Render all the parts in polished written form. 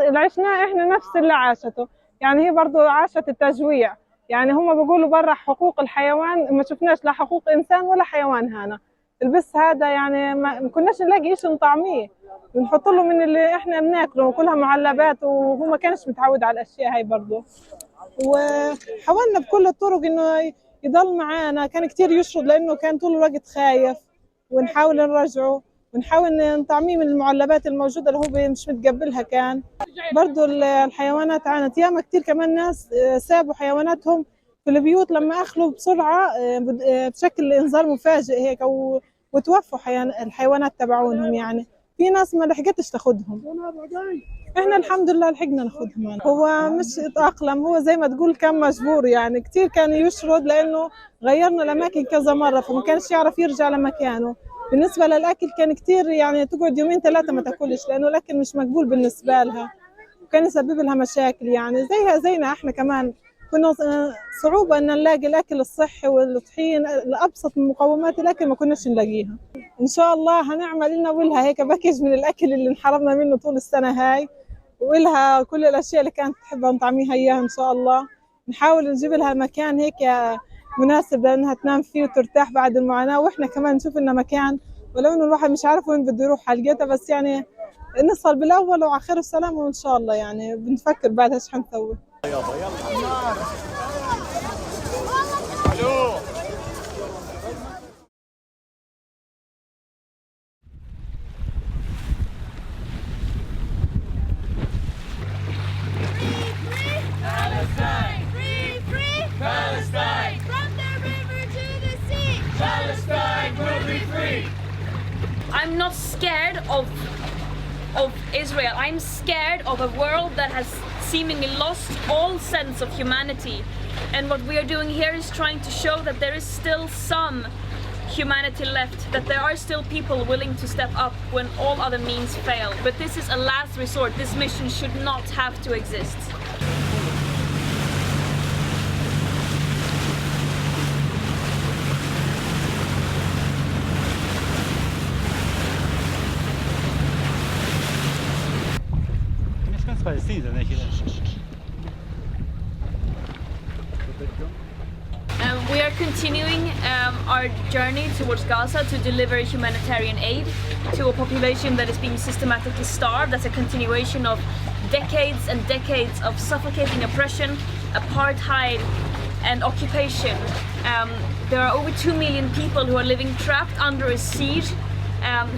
اللي عشناه احنا نفس اللي عاشته، يعني هي برضو عاشت التجويع. يعني هم بيقولوا برا حقوق الحيوان، ما شفناش لا حقوق انسان ولا حيوان هنا. البس هذا يعني ما كناش نلاقي شيء نطعميه، بنحط له من اللي احنا بناكله وكلها معلبات، وهو ما كانش متعود على الاشياء هاي برضو. وحاولنا بكل الطرق انه يضل معانا، كان كتير يشرد لانه كان طول الوقت خايف، ونحاول نرجعه ونحاول نطعميه من المعلبات الموجوده اللي هو مش متقبلها. كان برضو الحيوانات عانت ياما كتير، كمان ناس سابوا حيواناتهم في البيوت لما اخلوا بسرعه بشكل انذار مفاجئ هيك، وتوفوا الحيوانات تبعونهم. يعني في ناس ما لحقتش تاخدهم، احنا الحمد لله لحقنا ناخدهم. هو مش اتأقلم، هو زي ما تقول كان مجبور، يعني كتير كان يشرد لانه غيرنا الاماكن كذا مره، فما كانش يعرف يرجع لمكانه. بالنسبه للاكل كان كتير، يعني تقعد يومين ثلاثه ما تاكلش لانه الاكل مش مقبول بالنسبه لها، وكان يسبب لها مشاكل. يعني زيها زينا احنا كمان، كنا صعوبه ان نلاقي الاكل الصحي والطحين، لابسط من مقومات الاكل ما كناش نلاقيها. ان شاء الله هنعمل لنا ولها هيك باكج من الاكل اللي انحرمنا منه طول السنه هاي، ولها كل الاشياء اللي كانت تحبها نطعميها اياها. ان شاء الله نحاول نجيب لها مكان هيك مناسب لانها تنام فيه وترتاح بعد المعاناه، واحنا كمان نشوف لنا مكان، ولو انه الواحد مش عارف وين بده يروح حلقتها، بس يعني نصل بالاول وعلى خير وسلام، وان شاء الله يعني بنفكر بعدها ايش حنسوي. I'm not scared of Israel. I'm scared of a world that has seemingly lost all sense of humanity. And what we are doing here is trying to show that there is still some humanity left, that there are still people willing to step up when all other means fail. But this is a last resort. This mission should not have to exist. We are continuing our journey towards Gaza to deliver humanitarian aid to a population that is being systematically starved. That's a continuation of decades and decades of suffocating oppression, apartheid and occupation. There are over 2 million people who are living trapped under a siege,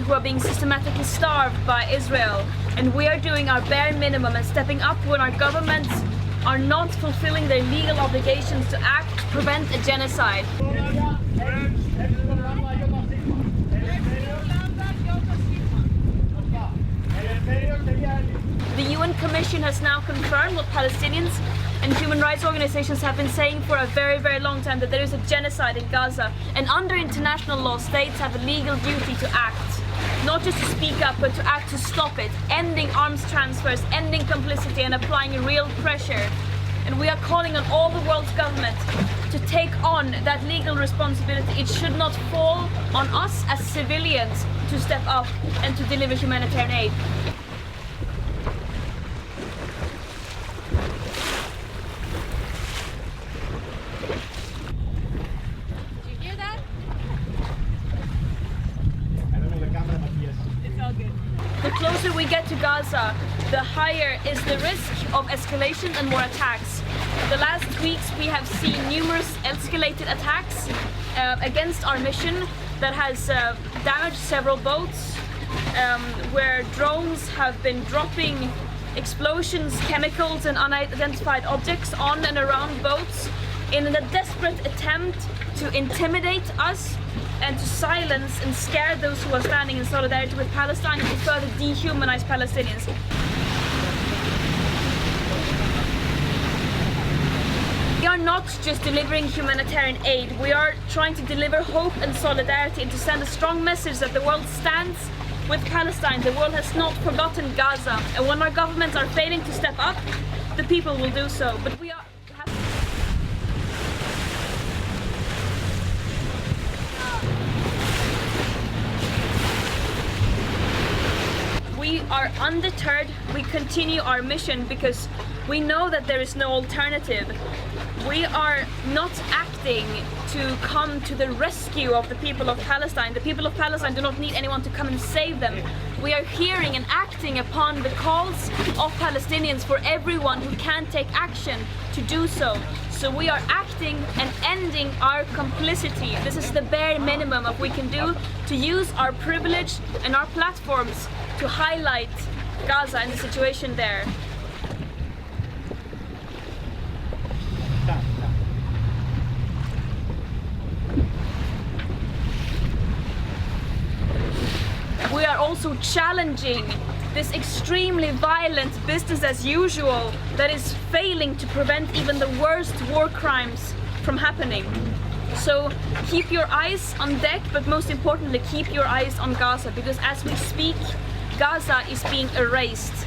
who are being systematically starved by Israel. And we are doing our bare minimum and stepping up when our governments are not fulfilling their legal obligations to act to prevent a genocide. The UN Commission has now confirmed what Palestinians and human rights organizations have been saying for a very, very long time, that there is a genocide in Gaza. And under international law, states have a legal duty to act. Not just to speak up, but to act to stop it, ending arms transfers, ending complicity and applying real pressure. And we are calling on all the world's governments to take on that legal responsibility. It should not fall on us as civilians to step up and to deliver humanitarian aid. The closer we get to Gaza, the higher is the risk of escalation and more attacks. The last weeks we have seen numerous escalated attacks against our mission that has damaged several boats, where drones have been dropping explosions, chemicals and unidentified objects on and around boats in a desperate attempt to intimidate us and to silence and scare those who are standing in solidarity with Palestine and to further dehumanize Palestinians. We are not just delivering humanitarian aid, we are trying to deliver hope and solidarity and to send a strong message that the world stands with Palestine. The world has not forgotten Gaza, and when our governments are failing to step up, the people will do so. But we are are undeterred. We continue our mission because we know that there is no alternative. We are not acting to come to the rescue of the people of Palestine. The people of Palestine do not need anyone to come and save them. We are hearing and acting upon the calls of Palestinians for everyone who can take action to do so. So we are acting and ending our complicity. This is the bare minimum of we can do to use our privilege and our platforms to highlight Gaza and the situation there. We are also challenging this extremely violent business as usual that is failing to prevent even the worst war crimes from happening. So keep your eyes on deck, but most importantly, keep your eyes on Gaza, because as we speak, Gaza is being erased.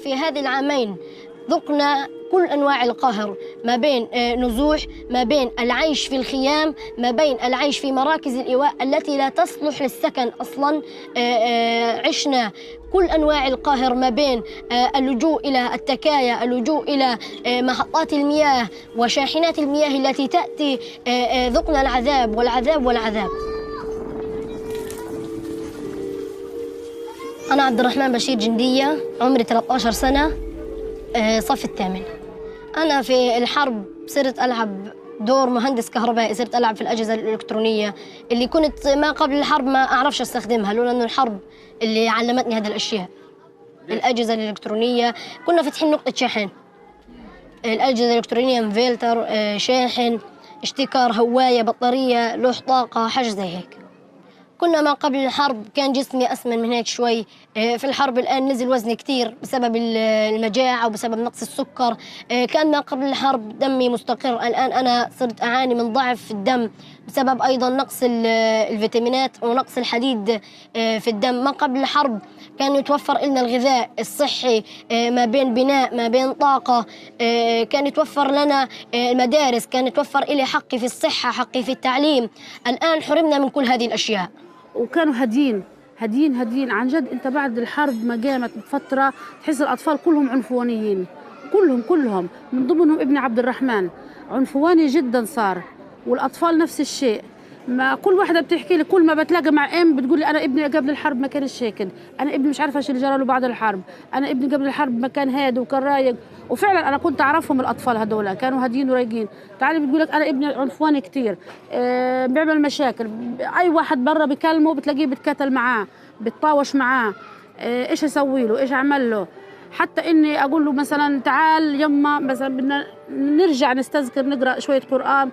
في هذه العامين ذقنا كل أنواع القهر، ما بين نزوح، ما بين العيش في الخيام، ما بين العيش في مراكز الإيواء التي لا تصلح للسكن أصلاً. عشنا كل أنواع القهر، ما بين اللجوء إلى التكايا، اللجوء إلى محطات المياه وشاحنات المياه التي تأتي. ذقنا العذاب والعذاب والعذاب. أنا عبد الرحمن بشير جندية، عمري 13 سنة، صف الثامن. أنا في الحرب صرت ألعب دور مهندس كهربائي، صرت ألعب في الأجهزة الإلكترونية اللي كنت ما قبل الحرب ما أعرفش أستخدمها، لولا أنه الحرب اللي علمتني هذه الأشياء. الأجهزة الإلكترونية كنا فاتحين نقطة شحن، الأجهزة الإلكترونية انفلتر، شاحن، اشتكار، هواية، بطارية، لوح طاقة، حاجة زي هيك. كنا ما قبل الحرب كان جسمي أسمن من هيك شوي. في الحرب الآن نزل وزني كتير بسبب المجاعة وبسبب نقص السكر. كان ما قبل الحرب دمي مستقر، الآن أنا صرت أعاني من ضعف في الدم بسبب أيضا نقص الفيتامينات ونقص الحديد في الدم. ما قبل الحرب كان يتوفر لنا الغذاء الصحي، ما بين بناء، ما بين طاقة، كان يتوفر لنا المدارس، كان يتوفر إلي حقي في الصحة، حقي في التعليم. الآن حرمنا من كل هذه الأشياء. وكانوا هادين عن جد. انت بعد الحرب ما قامت بفتره تحس الاطفال كلهم عنفوانيين، كلهم من ضمنهم ابني عبد الرحمن عنفواني جدا صار، والاطفال نفس الشيء. ما كل واحده بتحكي لي، كل ما بتلاقى مع بتقول لي انا ابني قبل الحرب ما كانش هيك، انا ابني مش عارفه ايش اللي جرى له بعد الحرب، انا ابني قبل الحرب ما كان هادي وكان رايق. وفعلا انا كنت اعرفهم الاطفال هذول كانوا هاديين ورايقين. تعالي بتقول لك انا ابني عنفواني كثير، بيعمل مشاكل، اي واحد برا بكلمه بتلاقيه بتكتل معاه، بتطاوش معاه، ايش اسوي له، ايش اعمل له. حتى إني أقول له مثلا تعال يما مثلا بدنا نرجع نستذكر نقرأ شوية قرآن،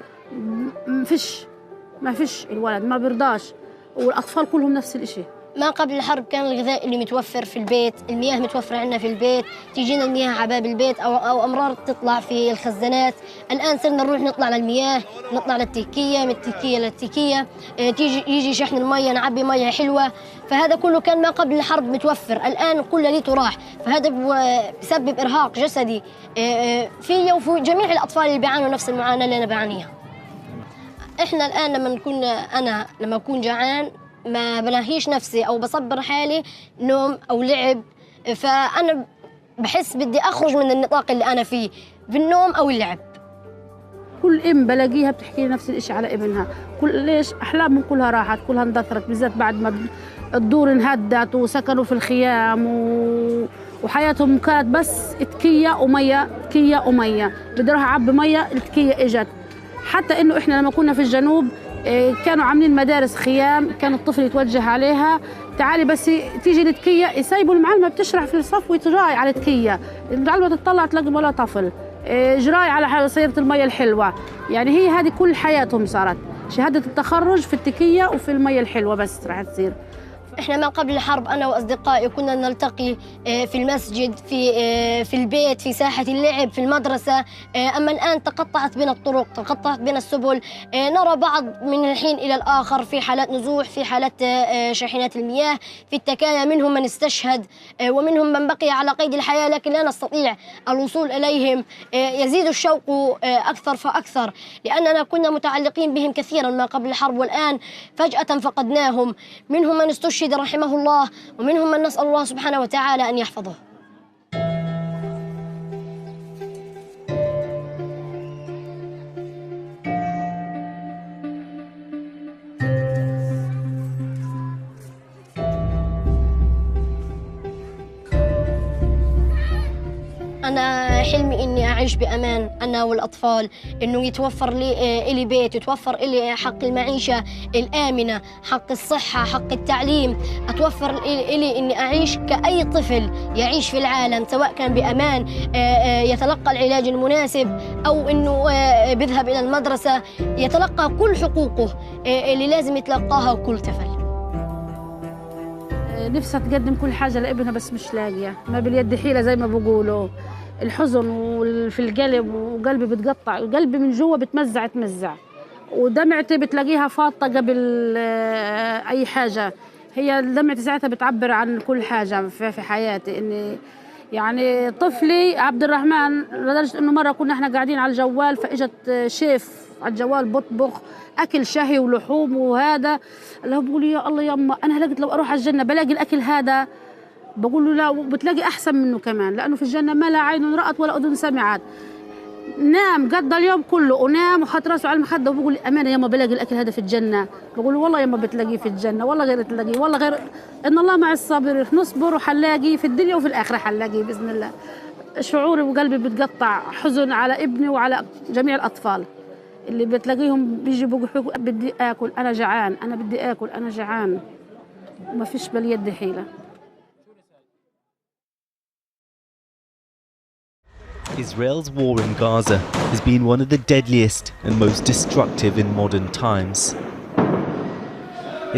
ما فيش الولد ما بيرضاش، والأطفال كلهم نفس الإشي. ما قبل الحرب كان الغذاء اللي متوفر في البيت، المياه متوفرة عندنا في البيت، تيجينا المياه على باب البيت أو أمرار تطلع في الخزانات. الآن صرنا نروح نطلع للمياه، نطلع للتكية، من التكية للتكية، يجي شحن المية نعبي مية حلوة. فهذا كله كان ما قبل الحرب متوفر، الآن كله ليته راح، فهذا بسبب إرهاق جسدي في وفي جميع الأطفال اللي بيعانوا نفس المعاناة اللي أنا بعانيها. إحنا الآن لما أكون جعان ما بنهيش نفسي أو بصبر حالي نوم أو لعب، فأنا بحس بدي أخرج من النطاق اللي أنا فيه بالنوم أو اللعب. كل أم بلاقيها بتحكي لي نفس الإشي على ابنها، ليش أحلامهم كلها راحت، كلها اندثرت، بالذات بعد ما الدور انهدت وسكنوا في الخيام وحياتهم كانت بس تكية ومية، تكية ومية، بدي أروح أعبي مية التكية إجت. حتى إنه إحنا لما كنا في الجنوب كانوا عاملين مدارس خيام، كان الطفل يتوجه عليها تعالي بس تيجي التكية، يسيبوا المعلمة بتشرح في الصف ويتراي على التكية، المعلمة تطلع تلاقي ولا طفل جراي على سيارة المية الحلوة. يعني هي هذه كل حياتهم صارت شهادة التخرج في التكية وفي المية الحلوة بس راح تصير. إحنا ما قبل الحرب أنا وأصدقائي كنا نلتقي في المسجد، في البيت، في ساحة اللعب، في المدرسة. أما الآن تقطعت بنا الطرق، تقطعت بنا السبل، نرى بعض من الحين إلى الآخر في حالات نزوح، في حالات شاحنات المياه، في التكايا منهم من استشهد ومنهم من بقي على قيد الحياة لكن لا نستطيع الوصول إليهم. يزيد الشوق أكثر فأكثر لأننا كنا متعلقين بهم كثيرا ما قبل الحرب، والآن فجأة فقدناهم. منهم من استشهد رحمه الله ومنهم من نسأل الله سبحانه وتعالى أن يحفظه. أنا حلمي إني أعيش بأمان أنا والأطفال، إنه يتوفر لي بيت، يتوفر لي حق المعيشة الآمنة، حق الصحة، حق التعليم، أتوفر لي إني أعيش كأي طفل يعيش في العالم، سواء كان بأمان يتلقى العلاج المناسب أو إنه بيذهب إلى المدرسة يتلقى كل حقوقه اللي لازم يتلقاها كل طفل. نفسها تقدم كل حاجة لابنها بس مش لاقية، ما باليد حيلة زي ما بقولوا. الحزن في القلب وقلبي بتقطع، قلبي من جوا بتمزع تمزع، ودمعتي بتلاقيها فاضة قبل أي حاجة. هي دمعتي ساعتها بتعبر عن كل حاجة في حياتي. إني يعني طفلي عبد الرحمن لدرجة إنه مرة كنا إحنا قاعدين على الجوال فإجت شيف على الجوال بطبخ أكل شهي ولحوم وهذا، اللي هو بقول يا الله يما أنا هلقت لو أروح على الجنة بلاقي الأكل هذا، بقول له لا بتلاقي أحسن منه كمان، لأنه في الجنة ما لا عين رأت ولا أذن سمعت. نام قضى اليوم كله ونام وحط راسه على المخدة وبقول لي أمانة يما بلاقي الأكل هذا في الجنة، بقول له والله يما بتلاقيه في الجنة، والله غير تلاقيه، والله غير إن الله مع الصابرين، نصبر وحنلاقيه في الدنيا وفي الآخرة حنلاقيه بإذن الله. شعوري وقلبي بتقطع حزن على ابني وعلى جميع الأطفال اللي بتلاقيهم بيجوا بيقولوا بدي آكل أنا جعان، أنا بدي آكل أنا جعان، وما فيش باليد حيلة. Israel's war in Gaza has been one of the deadliest and most destructive in modern times.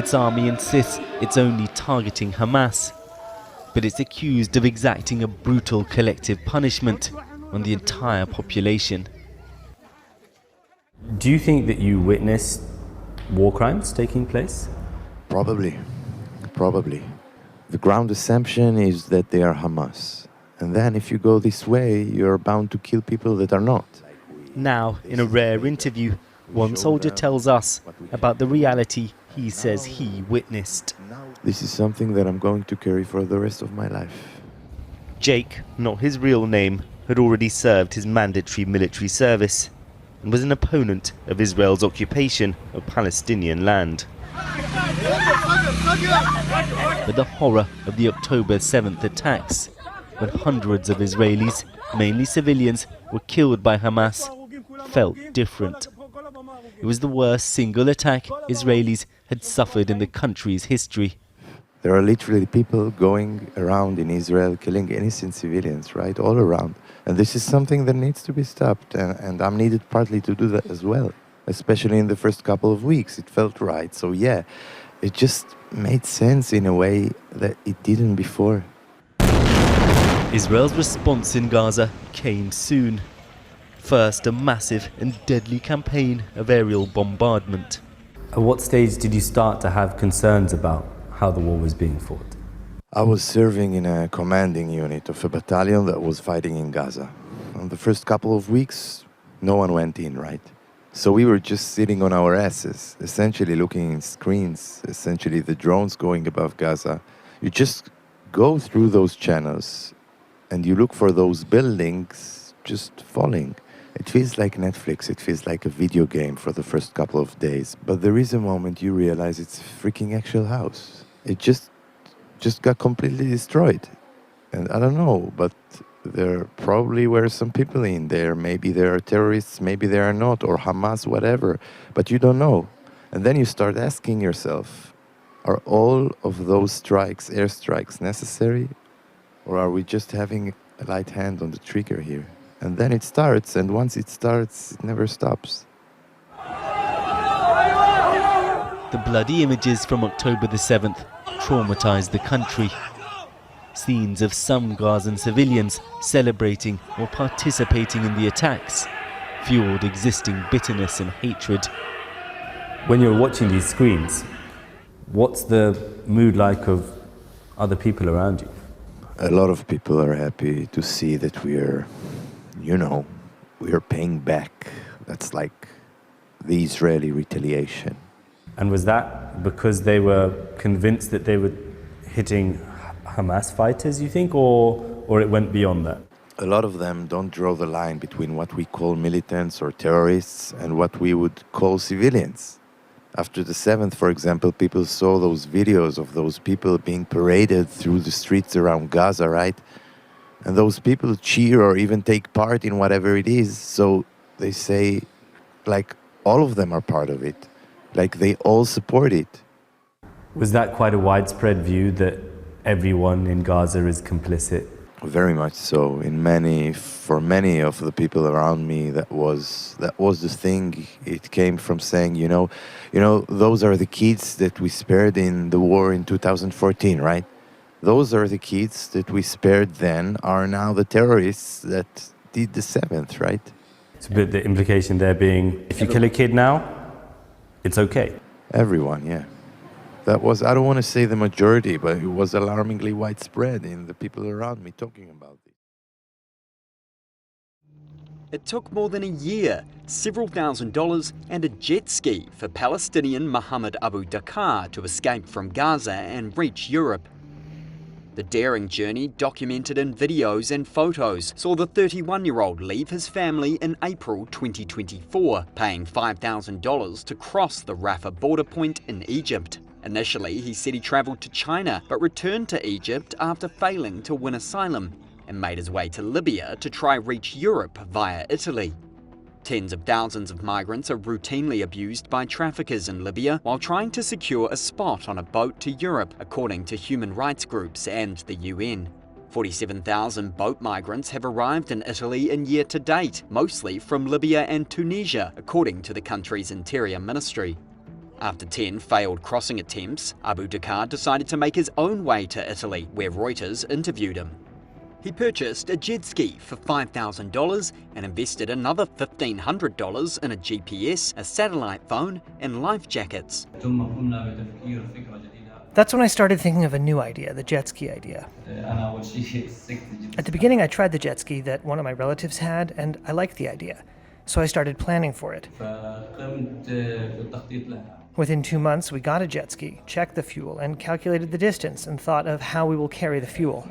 Its army insists it's only targeting Hamas, but it's accused of exacting a brutal collective punishment on the entire population. Do you think that you witnessed war crimes taking place? Probably. The ground assumption is that they are Hamas. And then if you go this way, you're bound to kill people that are not. Now, in a rare interview, one soldier tells us about the reality he says he witnessed. This is something that I'm going to carry for the rest of my life. Jake, not his real name, had already served his mandatory military service and was an opponent of Israel's occupation of Palestinian land. But the horror of the October 7th attacks, when hundreds of Israelis, mainly civilians, were killed by Hamas, felt different. It was the worst single attack Israelis had suffered in the country's history. There are literally people going around in Israel killing innocent civilians, right, all around. And this is something that needs to be stopped, and I'm needed partly to do that as well, especially in the first couple of weeks. It felt right. So yeah, it just made sense in a way that it didn't before. Israel's response in Gaza came soon. First, a massive and deadly campaign of aerial bombardment. At what stage did you start to have concerns about how the war was being fought? I was serving in a commanding unit of a battalion that was fighting in Gaza. On the first couple of weeks, no one went in, right? So we were just sitting on our asses, essentially looking in screens, essentially the drones going above Gaza. You just go through those channels and you look for those buildings just falling. It feels like Netflix, it feels like a video game for the first couple of days. But there is a moment you realize it's a freaking actual house. It just got completely destroyed. And I don't know, but there probably were some people in there. Maybe there are terrorists, maybe there are not, or Hamas, whatever. But you don't know. And then you start asking yourself, are all of those strikes, airstrikes, necessary? Or are we just having a light hand on the trigger here? And then it starts, and once it starts, it never stops. The bloody images from October the 7th traumatized the country. Scenes of some Gazan civilians celebrating or participating in the attacks fueled existing bitterness and hatred. When you're watching these screens, what's the mood like of other people around you? A lot of people are happy to see that we are paying back. That's like the Israeli retaliation. And was that because they were convinced that they were hitting Hamas fighters, you think, or it went beyond that? A lot of them don't draw the line between what we call militants or terrorists and what we would call civilians. After the 7th, for example, people saw those videos of those people being paraded through the streets around Gaza, right? And those people cheer or even take part in whatever it is. So they say, like, all of them are part of it. Like, they all support it. Was that quite a widespread view that everyone in Gaza is complicit? Very much so. For many of the people around me, that was the thing. It came from saying, those are the kids that we spared in the war in 2014, right? Those are the kids that we spared then are now the terrorists that did the 7th, right? So, but the implication there being, if you kill a kid now, it's okay. Everyone, yeah. That was, I don't want to say the majority, but it was alarmingly widespread in the people around me talking about it. It took more than a year, several $1,000s and a jet ski for Palestinian Mohammed Abu Dakar to escape from Gaza and reach Europe. The daring journey, documented in videos and photos, saw the 31-year-old leave his family in April 2024, paying $5,000 to cross the Rafah border point in Egypt. Initially, he said he travelled to China, but returned to Egypt after failing to win asylum, and made his way to Libya to try reach Europe via Italy. Tens of thousands of migrants are routinely abused by traffickers in Libya while trying to secure a spot on a boat to Europe, according to human rights groups and the UN. 47,000 boat migrants have arrived in Italy in year to date, mostly from Libya and Tunisia, according to the country's interior ministry. After 10 failed crossing attempts, Abu Dakar decided to make his own way to Italy, where Reuters interviewed him. He purchased a jet ski for $5,000 and invested another $1,500 in a GPS, a satellite phone, and life jackets. That's when I started thinking of a new idea, the jet ski idea. At the beginning, I tried the jet ski that one of my relatives had, and I liked the idea. So I started planning for it. Within 2 months, we got a jet ski, checked the fuel, and calculated the distance and thought of how we will carry the fuel.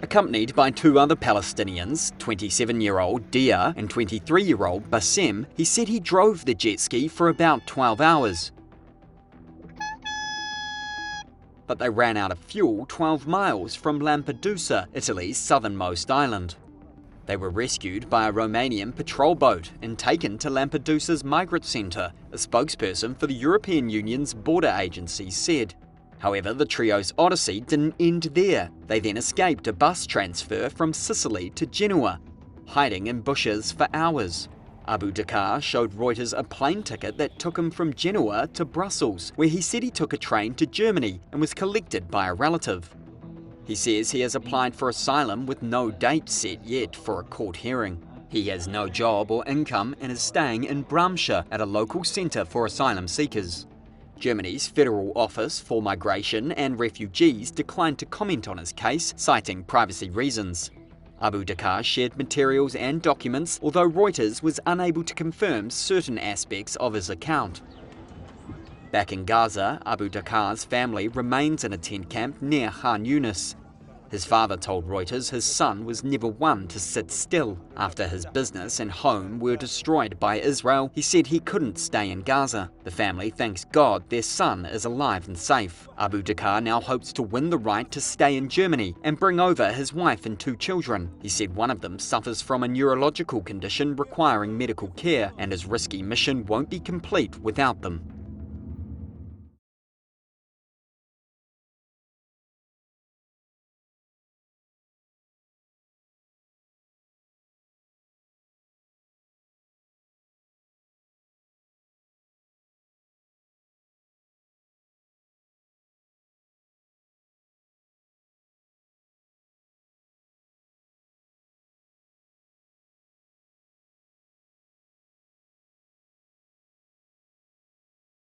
Accompanied by two other Palestinians, 27-year-old Dia and 23-year-old Bassem, he said he drove the jet ski for about 12 hours. But they ran out of fuel 12 miles from Lampedusa, Italy's southernmost island. They were rescued by a Romanian patrol boat and taken to Lampedusa's migrant centre, a spokesperson for the European Union's border agency said. However, the trio's odyssey didn't end there. They then escaped a bus transfer from Sicily to Genoa, hiding in bushes for hours. Abu Dakar showed Reuters a plane ticket that took him from Genoa to Brussels, where he said he took a train to Germany and was collected by a relative. He says he has applied for asylum with no date set yet for a court hearing. He has no job or income and is staying in Bramsche at a local centre for asylum seekers. Germany's Federal Office for Migration and Refugees declined to comment on his case, citing privacy reasons. Abu Dakar shared materials and documents, although Reuters was unable to confirm certain aspects of his account. Back in Gaza, Abu Dakar's family remains in a tent camp near Khan Yunis. His father told Reuters his son was never one to sit still. After his business and home were destroyed by Israel, he said he couldn't stay in Gaza. The family thanks God their son is alive and safe. Abu Dakar now hopes to win the right to stay in Germany and bring over his wife and 2 children. He said one of them suffers from a neurological condition requiring medical care, and his risky mission won't be complete without them.